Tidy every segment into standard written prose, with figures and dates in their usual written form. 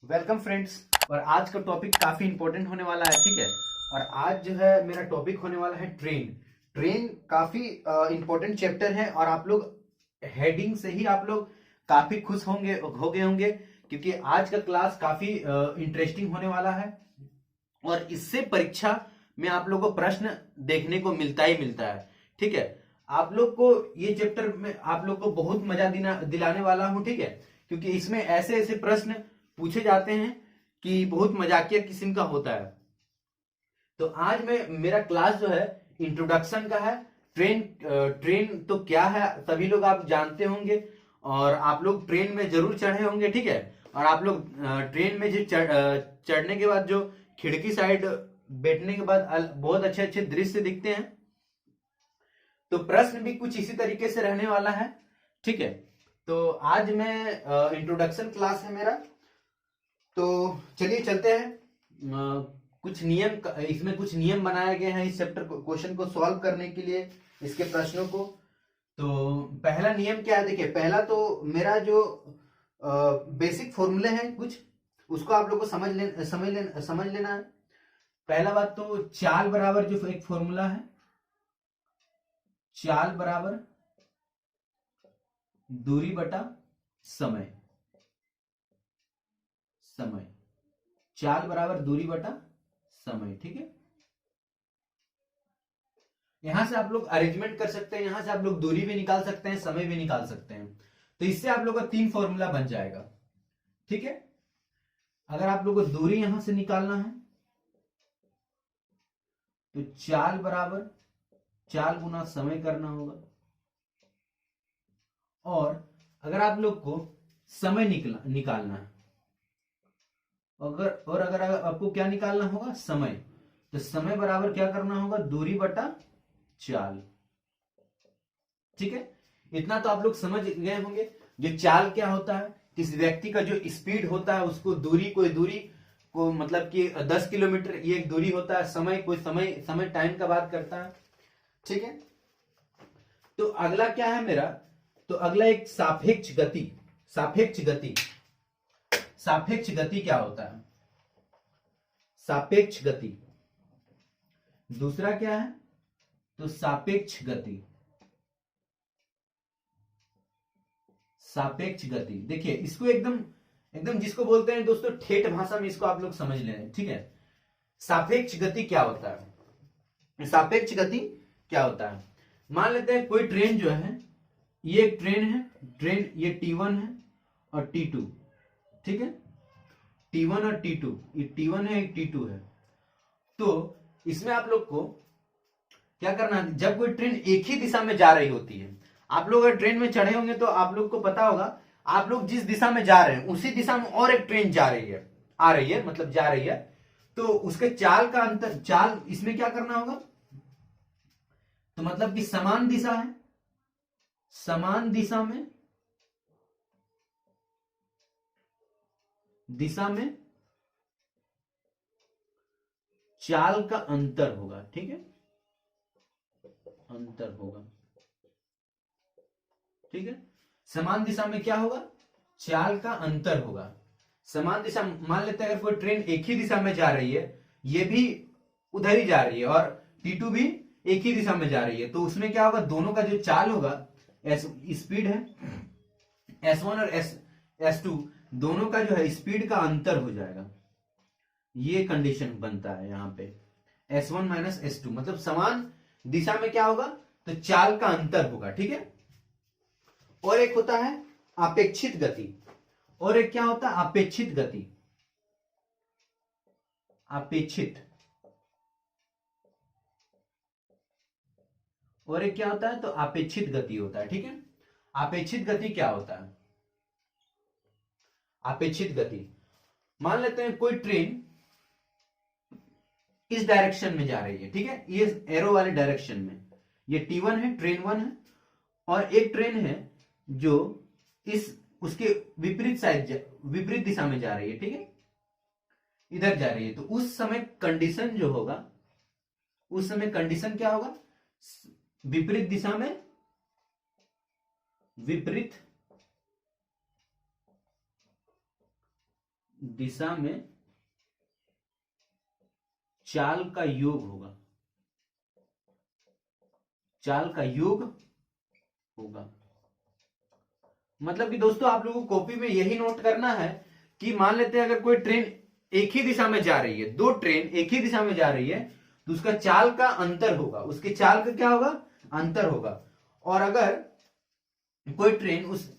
Welcome friends. और आज का टॉपिक काफी इंपॉर्टेंट होने वाला है, ठीक है। और आज जो है मेरा टॉपिक होने वाला है ट्रेन। ट्रेन काफी इंपॉर्टेंट चैप्टर है और आप लोग हेडिंग से ही आप लोग काफी खुश हो गए होंगे, क्योंकि आज का क्लास काफी इंटरेस्टिंग होने वाला है। और इससे परीक्षा में आप लोग को प्रश्न देखने को मिलता ही मिलता है, ठीक है। आप लोग को ये चैप्टर में आप लोग को बहुत मजा दिलाने वाला हूं, ठीक है। क्योंकि इसमें ऐसे ऐसे प्रश्न पूछे जाते हैं कि बहुत मजाकिया किस्म का होता है। तो आज में मेरा क्लास जो है इंट्रोडक्शन का है। ट्रेन तो क्या है सभी लोग आप जानते होंगे, और आप लोग ट्रेन में जरूर चढ़े होंगे, ठीक है। और आप लोग ट्रेन में जो चढ़ने के बाद जो खिड़की साइड बैठने के बाद बहुत अच्छे अच्छे दृश्य दिखते हैं। तो प्रश्न भी कुछ इसी तरीके से रहने वाला है, ठीक है। तो आज मैं इंट्रोडक्शन क्लास है मेरा। तो चलिए चलते हैं। कुछ नियम इसमें कुछ नियम बनाए गए हैं इस चैप्टर को, क्वेश्चन को सॉल्व करने के लिए, इसके प्रश्नों को। तो पहला नियम क्या है, देखिए। पहला तो मेरा जो बेसिक फॉर्मूले हैं कुछ, उसको आप लोग को समझ लेना है। पहला बात तो चाल बराबर जो एक फॉर्मूला है, चाल बराबर दूरी बटा समय। समय, चाल बराबर दूरी बटा समय, ठीक है। यहां से आप लोग अरेंजमेंट कर सकते हैं, यहां से आप लोग दूरी भी निकाल सकते हैं, समय भी निकाल सकते हैं। तो इससे आप लोग का 3 फॉर्मूला बन जाएगा, ठीक है। अगर आप लोग को दूरी यहां से निकालना है तो चाल बराबर चाल गुना समय करना होगा। और अगर आप लोग को समय निकालना है, अगर आपको क्या निकालना होगा, समय, तो समय बराबर क्या करना होगा, दूरी बटा चाल, ठीक है। इतना तो आप लोग समझ गए होंगे। जो चाल क्या होता है, किस व्यक्ति का जो स्पीड होता है उसको कोई दूरी को, मतलब कि 10 किलोमीटर ये एक दूरी होता है। समय कोई समय टाइम का बात करता है, ठीक है। तो अगला क्या है मेरा, तो अगला एक सापेक्ष गति। सापेक्ष गति, सापेक्ष गति क्या होता है, सापेक्ष गति। दूसरा क्या है, तो सापेक्ष गति। सापेक्ष गति, देखिए इसको एकदम एकदम जिसको बोलते हैं दोस्तों ठेठ भाषा में, इसको आप लोग समझ लें, ठीक है। सापेक्ष गति क्या होता है, सापेक्ष गति क्या होता है। मान लेते हैं कोई ट्रेन जो है, ये एक ट्रेन है, ट्रेन ये T1 है और T2, ठीक है। T1 और T2, ये T1 है, एक T2 है। तो इसमें आप लोग को क्या करना है, जब कोई ट्रेन एक ही दिशा में जा रही होती है, आप लोग अगर ट्रेन में चढ़े होंगे तो आप लोग को पता होगा, आप लोग जिस दिशा में जा रहे हैं उसी दिशा में और एक ट्रेन जा रही है, आ रही है, मतलब जा रही है। तो उसके चाल का अंतर, चाल इसमें क्या करना होगा, तो मतलब कि समान दिशा है, समान दिशा में चाल का अंतर होगा, ठीक है, अंतर होगा, ठीक है। समान दिशा में क्या होगा, चाल का अंतर होगा। समान दिशा, मान लेते हैं अगर कोई ट्रेन एक ही दिशा में जा रही है, ये भी उधर ही जा रही है और T2 भी एक ही दिशा में जा रही है, तो उसमें क्या होगा, दोनों का जो चाल होगा, स्पीड है S1 और S2, दोनों का जो है स्पीड का अंतर हो जाएगा। ये कंडीशन बनता है यहां पे, S1 माइनस S2, मतलब समान दिशा में क्या होगा, तो चाल का अंतर होगा, ठीक है। और एक होता है अपेक्षित गति, और एक क्या होता है, अपेक्षित गति। अपेक्षित, और एक क्या होता है, तो अपेक्षित गति होता है, ठीक है। अपेक्षित गति क्या होता है, अपेक्षित गति, मान लेते हैं कोई ट्रेन इस डायरेक्शन में जा रही है, ठीक है, ये एरो वाले डायरेक्शन में, ये T1 है, ट्रेन 1 है। और एक ट्रेन है जो इस उसके विपरीत साइड, विपरीत दिशा में जा रही है, ठीक है, इधर जा रही है। तो उस समय कंडीशन जो होगा, उस समय कंडीशन क्या होगा, विपरीत दिशा में, विपरीत दिशा में चाल का योग होगा, चाल का योग होगा। मतलब कि दोस्तों आप लोगों को कॉपी में यही नोट करना है कि मान लेते हैं अगर कोई ट्रेन एक ही दिशा में जा रही है, दो ट्रेन एक ही दिशा में जा रही है, तो उसका चाल का अंतर होगा, उसके चाल का क्या होगा, अंतर होगा। और अगर कोई ट्रेन उस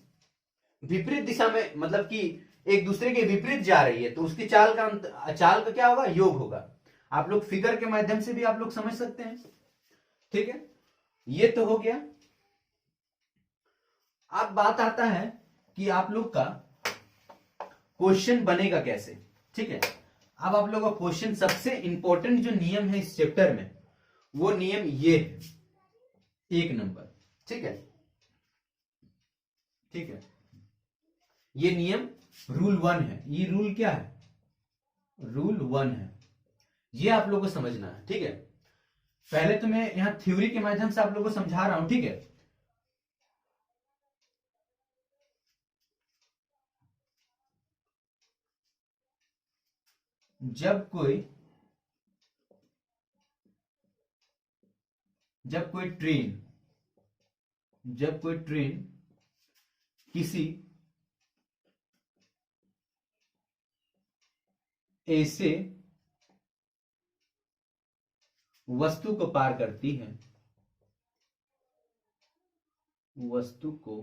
विपरीत दिशा में, मतलब कि एक दूसरे के विपरीत जा रही है, तो उसकी चाल का क्या होगा, योग होगा। आप लोग फिगर के माध्यम से भी आप लोग समझ सकते हैं। ठीक है, ये तो हो गया। अब बात आता है कि आप लोग का क्वेश्चन बनेगा कैसे। ठीक है, अब आप लोग का क्वेश्चन, सबसे इंपॉर्टेंट जो नियम है इस चैप्टर में, वो नियम ये है, 1 नंबर। ठीक है, ठीक है, ये नियम रूल 1 है। ये रूल क्या है, रूल 1 है। ये आप लोगों को समझना है। ठीक है, पहले तो मैं यहां थ्योरी के माध्यम से आप लोगों को समझा रहा हूं। ठीक है, जब कोई ट्रेन, जब कोई ट्रेन किसी ऐसे वस्तु को पार करती है, वस्तु को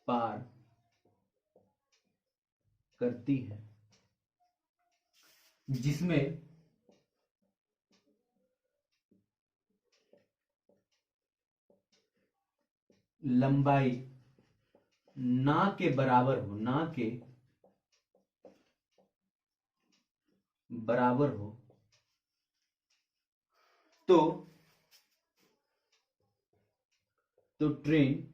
पार करती है जिसमें लंबाई ना के बराबर हो, ना के बराबर हो, तो ट्रेन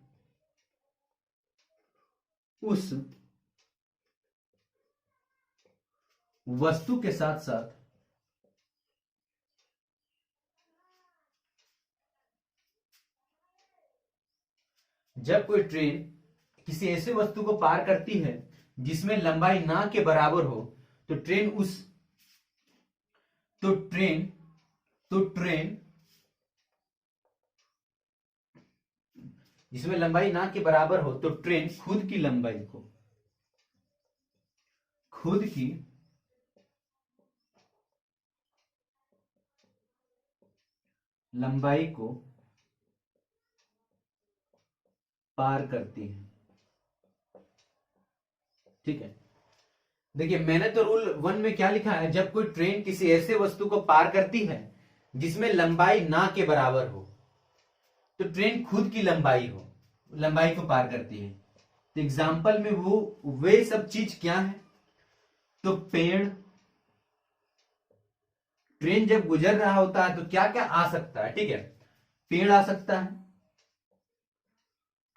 उस वस्तु के साथ साथ जब कोई ट्रेन किसी ऐसे वस्तु को पार करती है जिसमें लंबाई ना के बराबर हो, तो ट्रेन उस तो ट्रेन जिसमें लंबाई ना के बराबर हो, तो ट्रेन खुद की लंबाई को, खुद की लंबाई को पार करती है। ठीक है, देखिए मैंने तो रूल 1 में क्या लिखा है, जब कोई ट्रेन किसी ऐसे वस्तु को पार करती है जिसमें लंबाई ना के बराबर हो, तो ट्रेन खुद की लंबाई को पार करती है। तो एग्जाम्पल में वे सब चीज क्या है, तो पेड़, ट्रेन जब गुजर रहा होता है तो क्या क्या आ सकता है। ठीक है, पेड़ आ सकता है,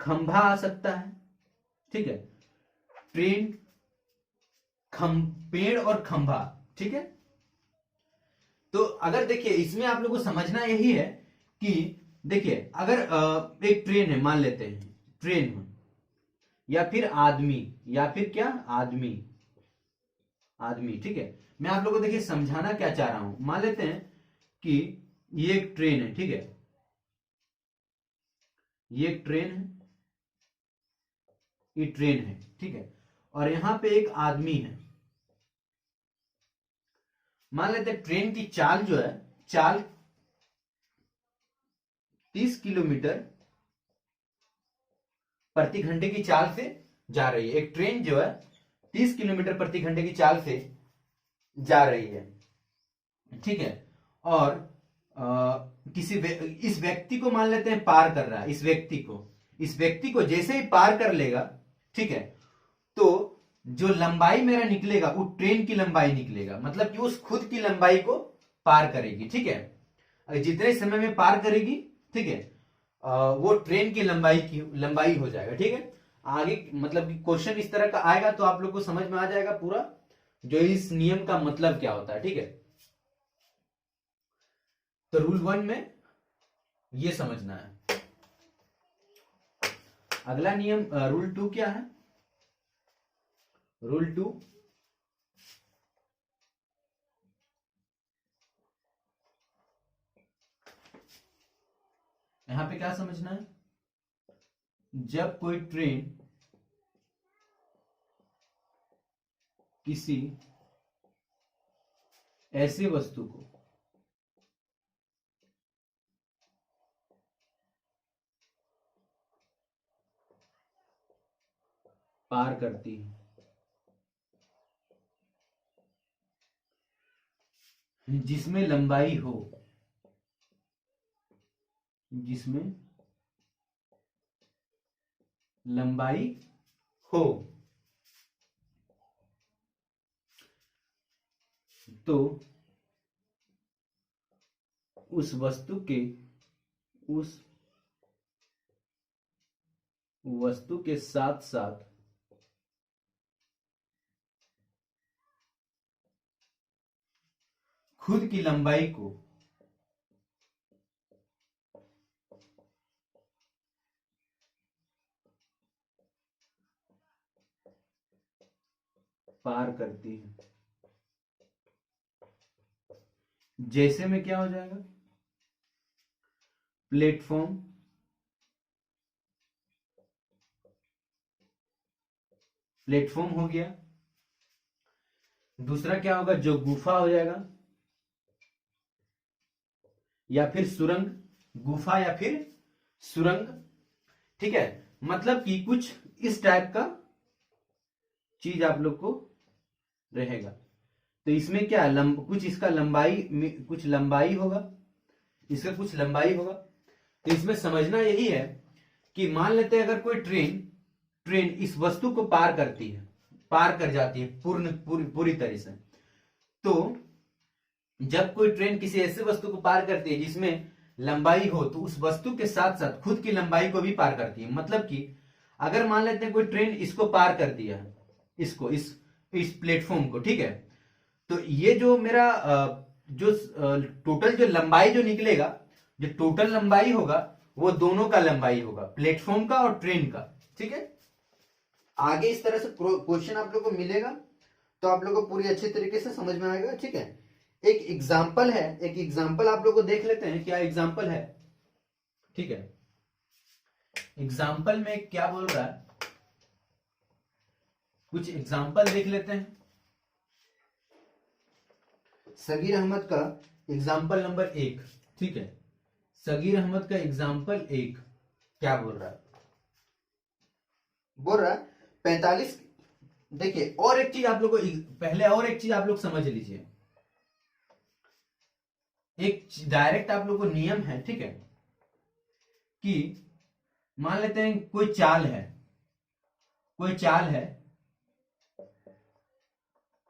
खंभा आ सकता है। ठीक है, ट्रेन, पेड़ और खंभा। ठीक है, तो अगर देखिए इसमें आप लोगों को समझना यही है कि देखिए अगर एक ट्रेन है, मान लेते हैं ट्रेन हो, या फिर आदमी, या फिर क्या, आदमी, ठीक है। मैं आप लोगों को देखिए समझाना क्या चाह रहा हूं, मान लेते हैं कि ये एक ट्रेन है। ठीक है, ये एक ट्रेन है, ये ट्रेन है। ठीक है, और यहां पे एक आदमी है। मान लेते हैं ट्रेन की चाल जो है, चाल 30 किलोमीटर प्रति घंटे की चाल से जा रही है। एक ट्रेन जो है 30 किलोमीटर प्रति घंटे की चाल से जा रही है। ठीक है, और इस व्यक्ति को मान लेते हैं पार कर रहा है। इस व्यक्ति को जैसे ही पार कर लेगा, ठीक है, तो जो लंबाई मेरा निकलेगा वो ट्रेन की लंबाई निकलेगा, मतलब कि उस खुद की लंबाई को पार करेगी। ठीक है, जितने समय में पार करेगी, ठीक है, वो ट्रेन की लंबाई हो जाएगा। ठीक है, आगे मतलब कि क्वेश्चन इस तरह का आएगा तो आप लोग को समझ में आ जाएगा पूरा जो इस नियम का मतलब क्या होता है। ठीक है, तो रूल 1 में ये समझना है। अगला नियम रूल 2 क्या है, रूल 2, यहां पे क्या समझना है, जब कोई ट्रेन किसी ऐसे वस्तु को पार करती है जिसमें लंबाई हो, जिसमें लंबाई हो, तो उस वस्तु के साथ साथ खुद की लंबाई को पार करती है। जैसे में क्या हो जाएगा, प्लेटफॉर्म, प्लेटफॉर्म हो गया। दूसरा क्या होगा, जो गुफा हो जाएगा या फिर सुरंग, गुफा या फिर सुरंग, ठीक है। मतलब कि कुछ इस टाइप का चीज आप लोग को रहेगा। तो इसमें क्या कुछ इसका लंबाई में कुछ लंबाई होगा, इसका कुछ लंबाई होगा। तो इसमें समझना यही है कि मान लेते हैं अगर कोई ट्रेन इस वस्तु को पार करती है, पार कर जाती है पूरी तरह से, तो जब कोई ट्रेन किसी ऐसे वस्तु को पार करती है जिसमें लंबाई हो, तो उस वस्तु के साथ साथ खुद की लंबाई को भी पार करती है। मतलब कि अगर मान लेते हैं कोई ट्रेन इसको पार कर दिया है, इसको इस प्लेटफॉर्म को, ठीक है, तो ये जो मेरा जो टोटल जो लंबाई जो निकलेगा, जो टोटल लंबाई होगा वो दोनों का लंबाई होगा, प्लेटफॉर्म का और ट्रेन का, ठीक है। आगे इस तरह से क्वेश्चन आप लोग को मिलेगा तो आप लोग को पूरी अच्छे तरीके से समझ में आएगा, ठीक है। एक एग्जाम्पल है, एक एग्जाम्पल आप लोग को देख लेते हैं, क्या एग्जाम्पल है, ठीक है। एग्जाम्पल में क्या बोल रहा है, कुछ एग्जाम्पल देख लेते हैं। सगीर अहमद का एग्जाम्पल नंबर 1, ठीक है। सगीर अहमद का एग्जाम्पल 1 क्या बोल रहा है, बोल रहा है 45। देखिए और एक चीज आप लोग को पहले और एक चीज आप लोग समझ लीजिए, एक डायरेक्ट आप लोग को नियम है, ठीक है, कि मान लेते हैं कोई चाल है, कोई चाल है,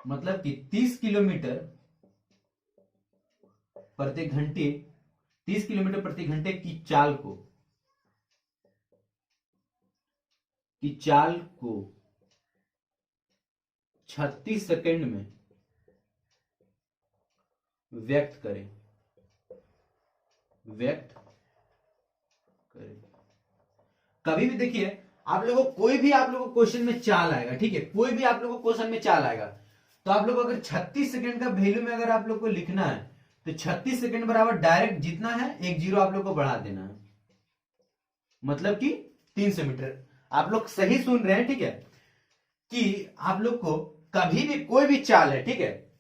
मतलब कि 30 किलोमीटर प्रति घंटे, 30 किलोमीटर प्रति घंटे की चाल को 36 सेकंड में व्यक्त करें। कभी भी देखिए आप लोगों को कोई भी आप लोगों को क्वेश्चन में चाल आएगा, ठीक है, कोई भी आप लोगों को क्वेश्चन में चाल आएगा, तो आप लोग अगर 36 सेकंड का वैल्यू में अगर आप लोग को लिखना है तो 36 सेकंड बराबर डायरेक्ट जितना है एक जीरो आप लोग को बढ़ा देना है, मतलब कि 300 मीटर। आप लोग सही सुन रहे हैं, ठीक है, कि आप लोग को कभी भी कोई भी चाल है, ठीक है,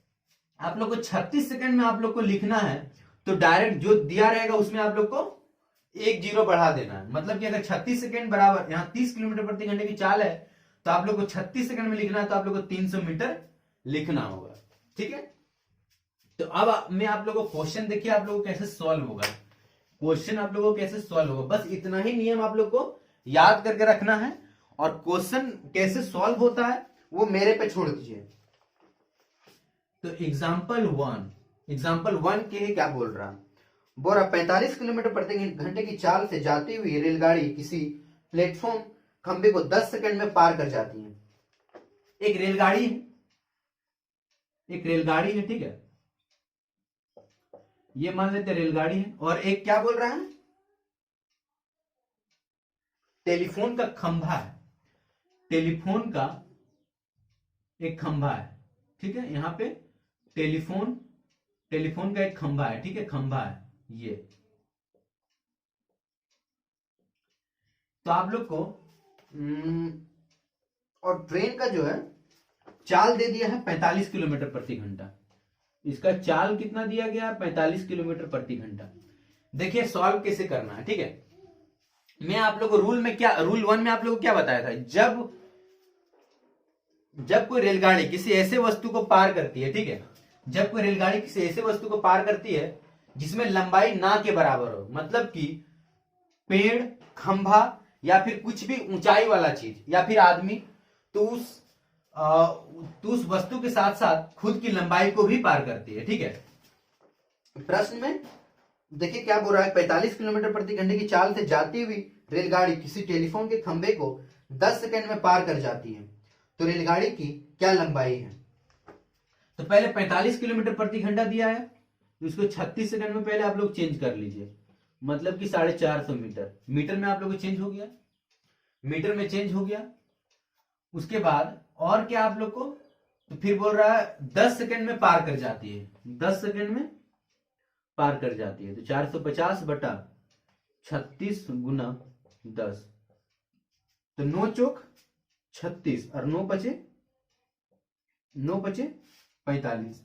आप लोग को 36 सेकंड में आप लोग को लिखना है तो डायरेक्ट जो दिया रहेगा उसमें आप लोग को एक जीरो बढ़ा देना है। मतलब कि अगर 36 सेकंड बराबर यहां 30 किलोमीटर प्रति घंटे की चाल है तो आप लोग को 36 सेकंड में लिखना है, तो आप लोग को 300 मीटर लिखना होगा, ठीक है। तो अब मैं आप लोगों को क्वेश्चन देखिए आप लोगों को कैसे सॉल्व होगा, क्वेश्चन आप लोगों को कैसे सॉल्व होगा, बस इतना ही नियम आप लोग को याद करके रखना है, और क्वेश्चन कैसे सॉल्व होता है वो मेरे पे छोड़ दीजिए। तो एग्जाम्पल वन के लिए क्या बोल रहा, बोल रहा 45 किलोमीटर प्रति घंटे की चाल से जाती हुई रेलगाड़ी किसी प्लेटफॉर्म खंबे को 10 सेकंड में पार कर जाती है। एक रेलगाड़ी है, ठीक है, ये मान लेते रेलगाड़ी है, और एक क्या बोल रहा है, टेलीफोन का खंभा है, टेलीफोन का एक खंभा है, ठीक है, यहाँ पे टेलीफोन का एक खंभा है, ठीक है, खंभा है ये। तो आप लोग को और ट्रेन का जो है चाल दे दिया है 45 किलोमीटर प्रति घंटा। इसका चाल कितना दिया गया है? 45 किलोमीटर प्रति घंटा। देखिए सॉल्व कैसे करना है, ठीक है। मैं आप लोग को रूल 1 में आप लोग को क्या बताया था, जब कोई रेलगाड़ी किसी ऐसे वस्तु को पार करती है, ठीक है, जब कोई रेलगाड़ी किसी ऐसे वस्तु को पार करती है जिसमें लंबाई ना के बराबर हो, मतलब कि पेड़, खंभा या फिर कुछ भी ऊंचाई वाला चीज या फिर आदमी, तो उस वस्तु के साथ साथ खुद की लंबाई को भी पार करती है, ठीक है। प्रश्न में देखिए क्या बोल रहा है, 45 किलोमीटर प्रति घंटे की चाल से जाती हुई रेलगाड़ी किसी टेलीफोन के खंभे को 10 सेकंड में पार कर जाती है, तो रेलगाड़ी की क्या लंबाई है। तो पहले 45 किलोमीटर प्रति घंटा दिया है, तो इसको 36 सेकंड में पहले आप लोग चेंज कर लीजिए, मतलब कि 450 मीटर। मीटर में आप लोग को चेंज हो गया, मीटर में चेंज हो गया। उसके बाद और क्या आप लोग को, तो फिर बोल रहा है 10 सेकंड में पार कर जाती है, 10 सेकंड में पार कर जाती है। तो 450 बटा 36 गुना 10, तो 9 चौक 36 और 9 बचे 45।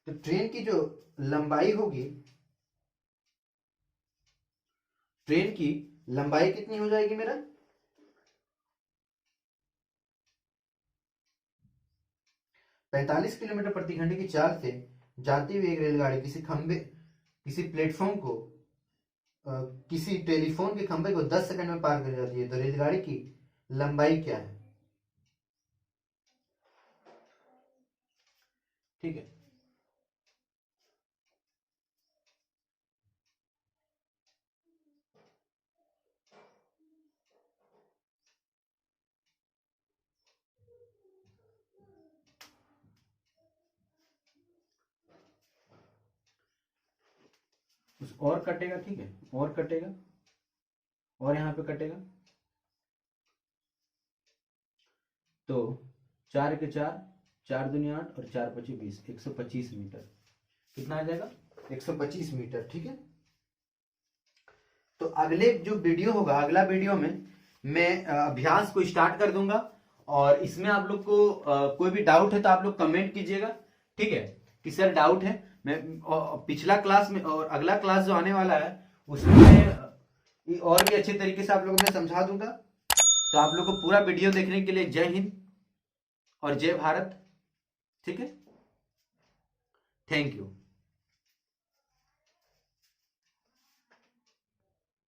तो ट्रेन की जो लंबाई होगी, ट्रेन की लंबाई कितनी हो जाएगी मेरा, पैंतालीस किलोमीटर प्रति घंटे की चाल से जाती हुई एक रेलगाड़ी किसी प्लेटफॉर्म को किसी टेलीफोन के खंभे को 10 सेकंड में पार कर जाती है, तो रेलगाड़ी की लंबाई क्या है, ठीक है। और कटेगा, ठीक है, और कटेगा, और यहां पे कटेगा, तो 4 के 4, 4 दूनी 8 और 4 पचे 20, 125 मीटर। कितना आ जाएगा, 125 मीटर, ठीक है। तो अगले जो वीडियो होगा, अगला वीडियो में मैं अभ्यास को स्टार्ट कर दूंगा, और इसमें आप लोग को कोई भी डाउट है तो आप लोग कमेंट कीजिएगा, ठीक है, कि सर डाउट है। मैं पिछला क्लास में और अगला क्लास जो आने वाला है उसमें मैं और भी अच्छे तरीके से आप लोगों को समझा दूंगा। तो आप लोग को पूरा वीडियो देखने के लिए जय हिंद और जय भारत, ठीक है, थैंक यू।